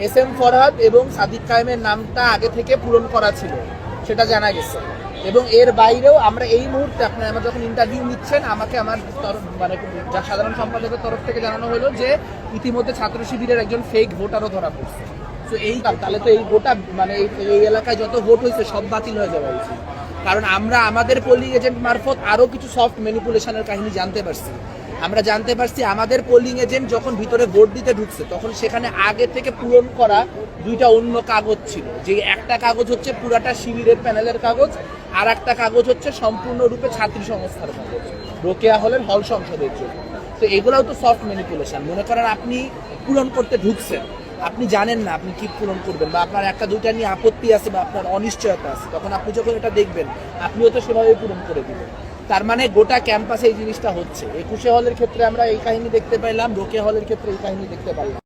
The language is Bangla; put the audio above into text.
এস এম ফরহাদ এবং সাদিক কায়েমের নামটা আগে থেকে পূরণ করা ছিল, সেটা জানা গেছে। এবং এর বাইরেও আমরা এই মুহূর্তে আপনার আমার যখন ইন্টারভিউ নিচ্ছেন, আমাকে আমার মানে সাধারণ সম্পাদকের তরফ থেকে জানানো হলো যে ইতিমধ্যে ছাত্র শিবিরের একজন ফেক ভোটারও ধরা পড়ছে। তো এই তাহলে তো এই গোটা মানে এই এলাকায় যত ভোট হয়েছে সব বাতিল হয়ে যাওয়া উচিত, কারণ আমরা আমাদের পোলিং এজেন্ট মারফত আরও কিছু সফট ম্যানিপুলেশনের কাহিনী জানতে পারছি। আমরা জানতে পারছি আমাদের পোলিং এজেন্ট যখন ভিতরে ভোট দিতে ঢুকছে তখন সেখানে আগে থেকে পূরণ করা দুইটা অন্য কাগজ ছিল, যে একটা কাগজ হচ্ছে পুরাটা শিবিরের প্যানেলের কাগজ, আর একটা কাগজ হচ্ছে সম্পূর্ণরূপে ছাত্রী সংস্থার কাগজ, রোকেয়া হলের হল সংসদের জন্য। তো এগুলোও তো সফট ম্যানিপুলেশন। মনে করেন আপনি পূরণ করতে ঢুকছেন, আপনি জানেন না আপনি কি পূরণ করবেন, বা আপনার একটা দুইটা নিয়ে আপত্তি আছে বা আপনার অনিশ্চয়তা আছে, তখন আপনি যখন এটা দেখবেন আপনিও তো সেভাবে পূরণ করে দিবেন। তার মানে গোটা ক্যাম্পাসে এই জিনিসটা হচ্ছে। 21 হলের ক্ষেত্রে আমরা এই কাহিনী দেখতে পাইলাম, রোকেয়া হলের ক্ষেত্রে এই কাহিনী দেখতে পারলাম।